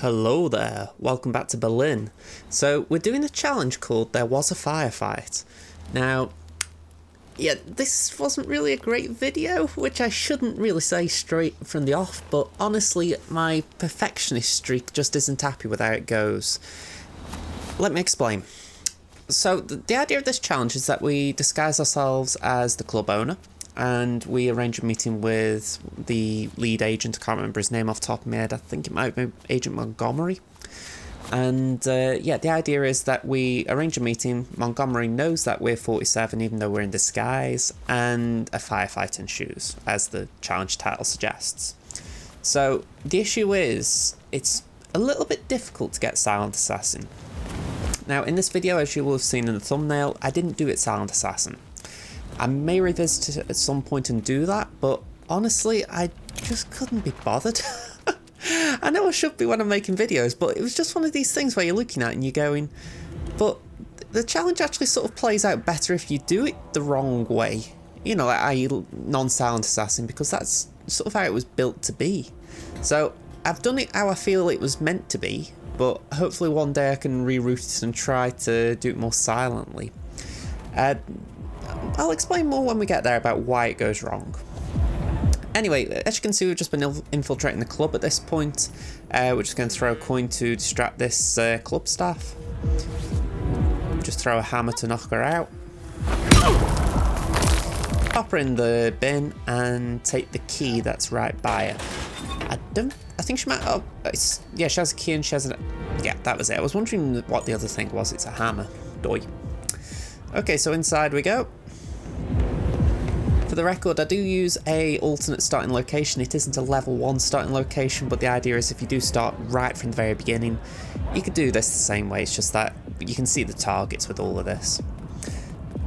Hello there, welcome back to Berlin. So we're doing a challenge called There Was a Firefight. Now, yeah, this wasn't really a great video, which I shouldn't really say straight from the off, but honestly my perfectionist streak just isn't happy with how it goes. Let me explain. So the idea of this challenge is that we disguise ourselves as the club owner, and we arrange a meeting with the lead agent. I can't remember his name off the top of my head. I think it might be Agent Montgomery. And yeah, the idea is that we arrange a meeting. Montgomery knows that we're 47, even though we're in disguise, and a firefight ensues, as the challenge title suggests. So the issue is, it's a little bit difficult to get Silent Assassin. Now, in this video, as you will have seen in the thumbnail, I didn't do it Silent Assassin. I may revisit it at some point and do that, but honestly, I just couldn't be bothered. I know I should be when I'm making videos, but it was just one of these things where you're looking at it and you're going, but the challenge actually sort of plays out better if you do it the wrong way. You know, like non-Silent Assassin, because that's sort of how it was built to be. So I've done it how I feel it was meant to be, but hopefully one day I can reroute it and try to do it more silently. I'll explain more when we get there about why it goes wrong. Anyway, as you can see, we've just been infiltrating the club at this point. We're just going to throw a coin to distract this club staff. Just throw a hammer to knock her out. Pop her in the bin and take the key that's right by her. I think she might. Oh, yeah, she has a key and she has an. Yeah, that was it. I was wondering what the other thing was. It's a hammer. Doy. Okay, so inside we go. For the record, I do use a alternate starting location. It isn't a level 1 starting location, but the idea is if you do start right from the very beginning, you could do this the same way. It's just that you can see the targets with all of this.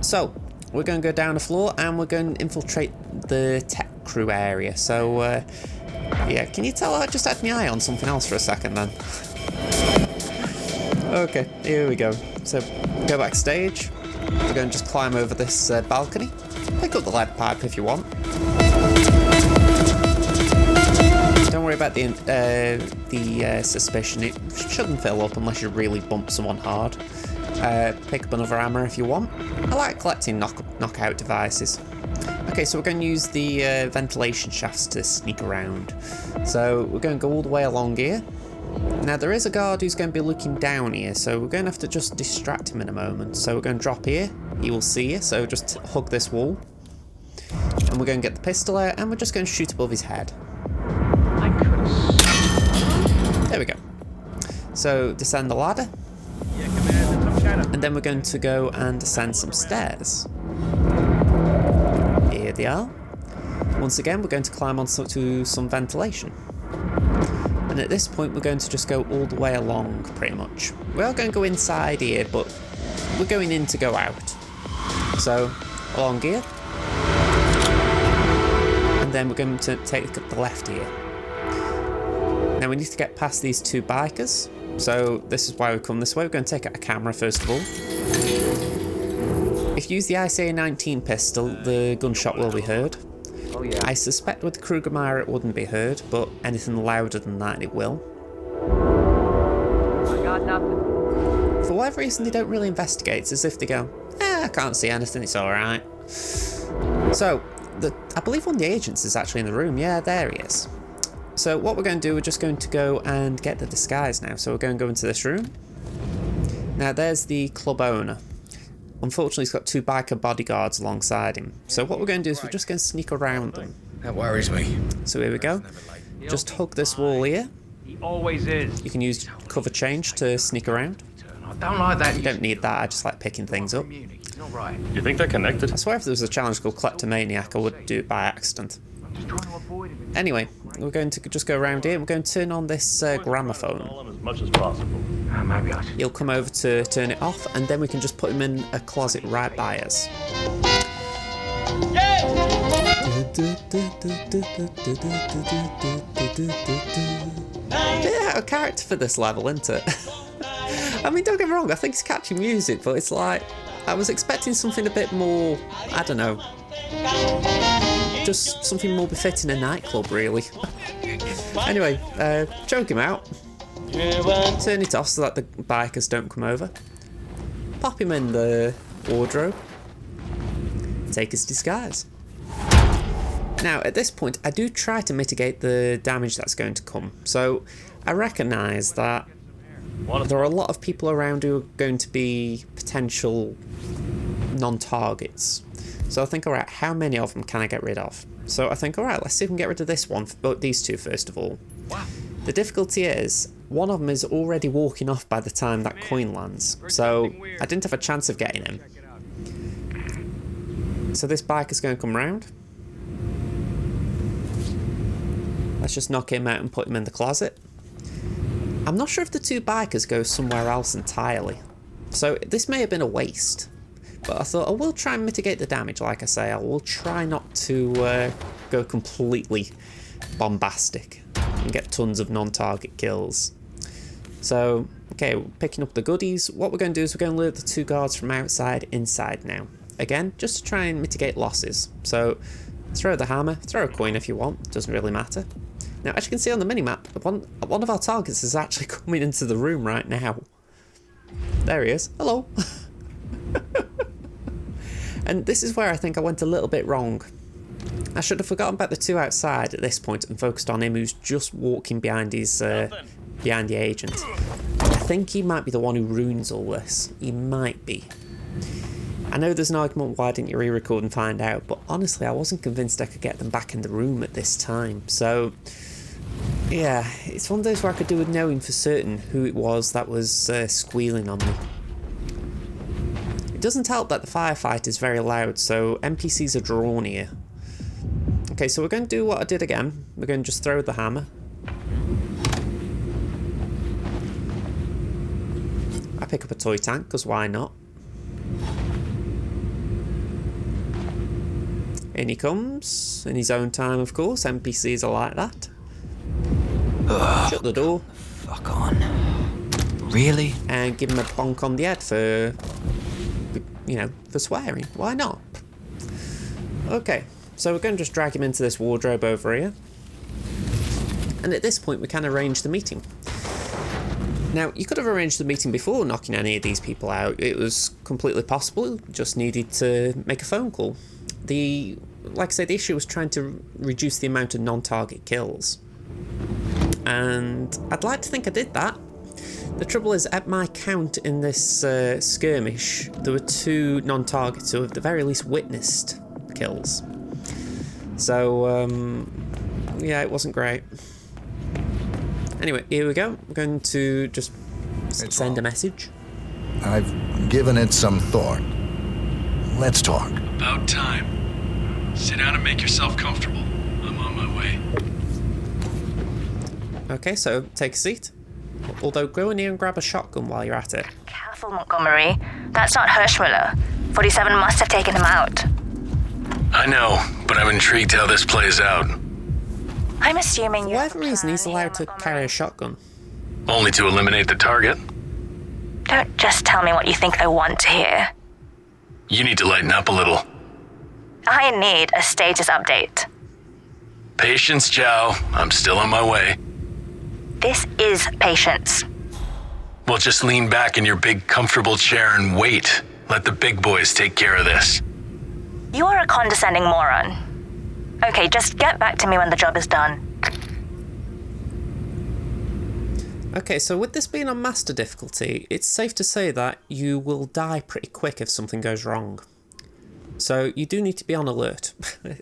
So we're going to go down the floor and we're going to infiltrate the tech crew area. So yeah, can you tell I just had my eye on something else for a second then? Okay, here we go. So go backstage. We're going to just climb over this balcony. Pick up the lead pipe if you want. Don't worry about the suspicion. It shouldn't fill up unless you really bump someone hard. Pick up another hammer if you want. I like collecting knockout devices. Okay, so we're going to use the ventilation shafts to sneak around. So we're going to go all the way along here. Now there is a guard who's going to be looking down here, so we're going to have to just distract him in a moment. So we're going to drop here, he will see you, so just hug this wall. And we're going to get the pistol out and we're just going to shoot above his head. There we go. So descend the ladder. And then we're going to go and descend some stairs. Here they are. Once again, we're going to climb onto some ventilation. And at this point, we're going to just go all the way along, pretty much. We are going to go inside here, but we're going in to go out. So, along here. And then we're going to take the left here. Now, we need to get past these two bikers. So, this is why we come this way. We're going to take out a camera, first of all. If you use the ICA 19 pistol, the gunshot will be heard. Oh, yeah. I suspect with the Krugermeyer it wouldn't be heard, but anything louder than that it will. I got nothing. For whatever reason they don't really investigate. It's as if they go, I can't see anything, it's alright. So, I believe one of the agents is actually in the room. Yeah, there he is. So what we're going to do, we're just going to go and get the disguise now. So we're going to go into this room. Now there's the club owner. Unfortunately, he's got two biker bodyguards alongside him. So what we're going to do is we're just going to sneak around them. That worries me. So here we go. Just hug this wall here. He always is. You can use cover change to sneak around. I don't like that. You don't need that, I just like picking things up. Not right. You think they're connected? I swear if there was a challenge called Kleptomaniac, I would do it by accident. I'm just trying to avoid it. Anyway, we're going to just go around here and we're going to turn on this gramophone. As much as possible. Maybe I should. He'll come over to turn it off and then we can just put him in a closet right by us. Bit out of character for this level, isn't it? I mean, don't get me wrong, I think it's catchy music, but it's like, I was expecting something a bit more, I don't know, just something more befitting a nightclub, really. Anyway, choke him out. Turn it off so that the bikers don't come over. Pop him in the wardrobe. Take his disguise. Now, at this point, I do try to mitigate the damage that's going to come. So, I recognise that there are a lot of people around who are going to be potential non-targets. So I think, alright, how many of them can I get rid of? So I think, alright, let's see if we can get rid of this one, these two first of all. Wow. The difficulty is, one of them is already walking off by the time that coin lands, so I didn't have a chance of getting him. So this bike is going to come round. Let's just knock him out and put him in the closet. I'm not sure if the two bikers go somewhere else entirely, so this may have been a waste. But I thought I will try and mitigate the damage, like I say. I will try not to go completely bombastic and get tons of non-target kills. So, okay, we're picking up the goodies. What we're going to do is we're going to lure the two guards from outside inside now. Again, just to try and mitigate losses. So, throw the hammer, throw a coin if you want, doesn't really matter. Now, as you can see on the minimap, one of our targets is actually coming into the room right now. There he is. Hello. And this is where I think I went a little bit wrong. I should have forgotten about the two outside at this point and focused on him who's just walking behind his behind the agent. I think he might be the one who ruins all this. He might be. I know there's an argument why didn't you re-record and find out, but honestly I wasn't convinced I could get them back in the room at this time. So yeah, it's one of those where I could do with knowing for certain who it was that was squealing on me. It doesn't help that the firefight is very loud, so NPCs are drawn here. Okay, so we're going to do what I did again. We're going to just throw the hammer. I pick up a toy tank, because why not? In he comes, in his own time of course, NPCs are like that. Shut the door. Fuck on. Really? And give him a bonk on the head for, you know, for swearing. Why not? Okay, so we're going to just drag him into this wardrobe over here. And at this point we can arrange the meeting. Now, you could have arranged the meeting before knocking any of these people out. It was completely possible, just needed to make a phone call. Like I said, the issue was trying to reduce the amount of non-target kills. And I'd like to think I did that. The trouble is, at my count in this skirmish, there were 2 non-targets who at the very least witnessed kills. So, yeah, it wasn't great. Anyway, here we go. We're going to just send a message. I've given it some thought. Let's talk. About time. Sit down and make yourself comfortable. I'm on my way. Okay, so take a seat. Although, go in here and grab a shotgun while you're at it. Careful, Montgomery. That's not Hirschmuller. 47 must have taken him out. I know, but I'm intrigued how this plays out. I'm assuming For you whatever reason, he's allowed to carry a shotgun. Only to eliminate the target? Don't just tell me what you think I want to hear. You need to lighten up a little. I need a status update. Patience, Joe. I'm still on my way. This is patience. Well, just lean back in your big, comfortable chair and wait. Let the big boys take care of this. You are a condescending moron. Okay, just get back to me when the job is done. Okay, so with this being on master difficulty, it's safe to say that you will die pretty quick if something goes wrong. So you do need to be on alert.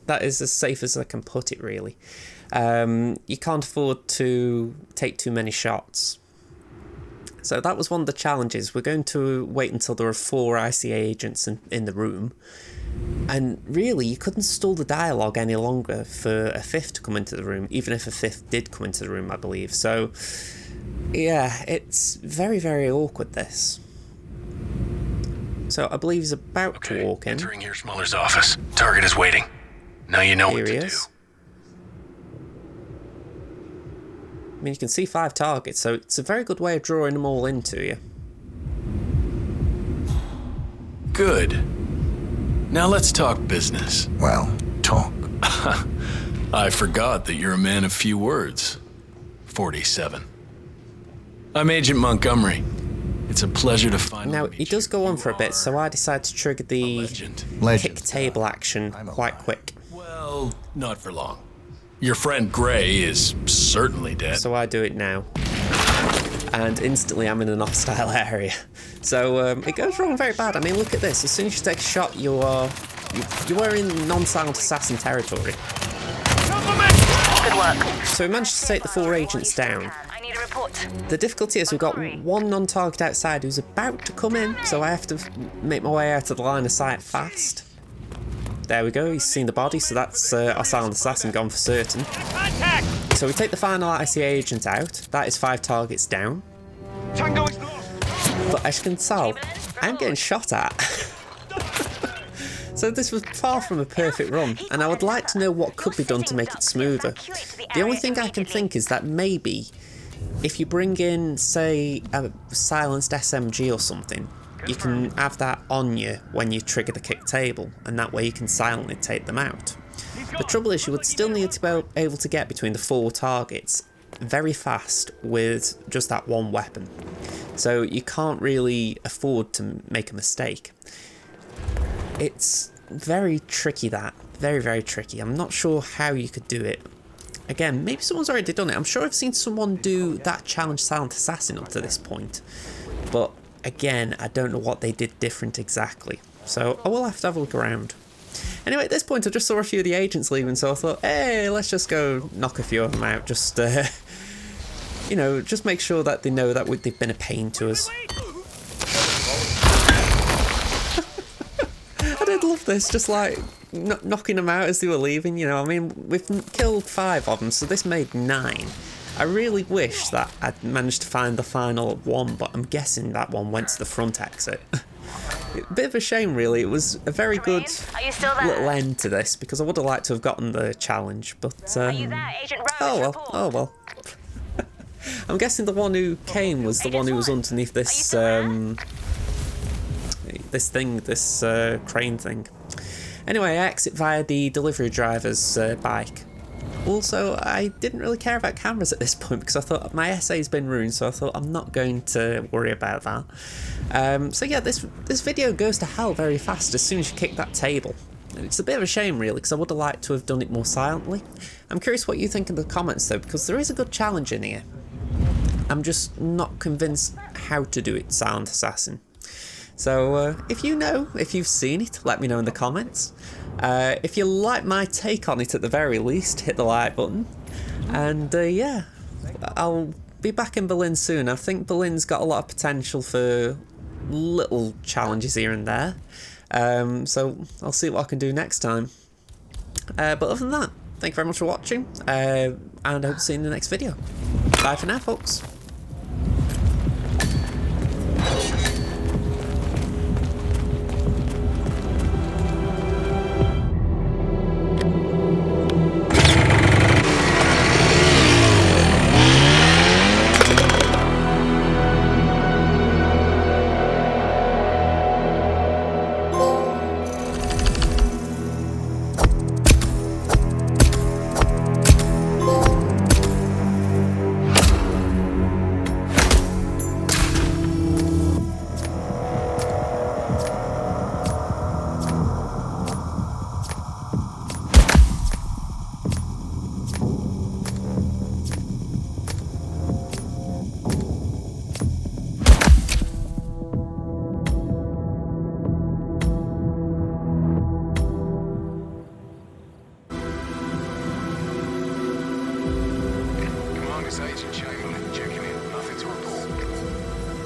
That is as safe as I can put it, really. You can't afford to take too many shots. So that was one of the challenges. We're going to wait until there are 4 ICA agents in the room. And really, you couldn't stall the dialogue any longer for a 5th to come into the room, even if a 5th did come into the room, I believe. So, yeah, it's very, very awkward, this. So I believe he's about to walk in. Entering Hirschmuller's office. Target is waiting. Now you know Here what he to is. I mean, you can see 5 targets, so it's a very good way of drawing them all into you. do. Good. Now let's talk business. Well, talk. I forgot that you're a man of few words. 47. I'm Agent Montgomery. It's a pleasure to finally Now, meet he does you. go on You for a bit, are so I decided to trigger a the legend. Legend. kick table action I'm quite alive. quick. Well, not for long. Your friend Gray is certainly dead. So I do it now. And instantly I'm in an hostile area. So it goes wrong very bad. I mean, look at this. As soon as you take a shot, you are in non-silent assassin territory. Good work. So we managed to take the 4 agents down. I need a report. The difficulty is we've got one non-target outside who's about to come in, so I have to make my way out of the line of sight fast. There we go, he's seen the body, so that's our silent assassin gone for certain. So we take the final ICA agent out. That is 5 targets down. But as you can tell, I'm getting shot at. So this was far from a perfect run, and I would like to know what could be done to make it smoother. The only thing I can think is that maybe if you bring in, say, a silenced SMG or something, you can have that on you when you trigger the kick table, and that way you can silently take them out. The trouble is you would still need to be able to get between the 4 targets very fast with just that one weapon. So you can't really afford to make a mistake. It's very tricky, that. Very, very tricky. I'm not sure how you could do it. Again, maybe someone's already done it. I'm sure I've seen someone do that challenge Silent Assassin up to this point. But again, I don't know what they did different exactly. So I will have to have a look around. Anyway, at this point I just saw a few of the agents leaving, so I thought, hey, let's just go knock a few of them out. Just, you know, just make sure that they know that they've been a pain to us. I did love this, just like knocking them out as they were leaving, you know. I mean, we've killed 5 of them, so this made 9. I really wish that I'd managed to find the final one, but I'm guessing that one went to the front exit. A bit of a shame, really. It was a very good Are you still there? little end to this, because I would have liked to have gotten the challenge, but Are you there, Agent Rose? oh well, Report. oh well. I'm guessing the one who came was the one who was underneath this this crane thing. Anyway, I exit via the delivery driver's bike. Also, I didn't really care about cameras at this point because I thought my essay's been ruined, so I thought I'm not going to worry about that. So yeah, this video goes to hell very fast as soon as you kick that table. It's a bit of a shame, really, because I would have liked to have done it more silently. I'm curious what you think in the comments, though, because there is a good challenge in here. I'm just not convinced how to do it, Silent Assassin. So if you know, if you've seen it, let me know in the comments. If you like my take on it at the very least, hit the like button. And yeah, I'll be back in Berlin soon. I think Berlin's got a lot of potential for little challenges here and there. So I'll see what I can do next time. But other than that, thank you very much for watching. And I hope to see you in the next video. Bye for now, folks.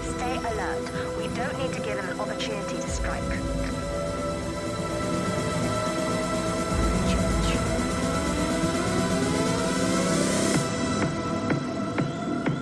Stay alert. We don't need to give him an opportunity to strike.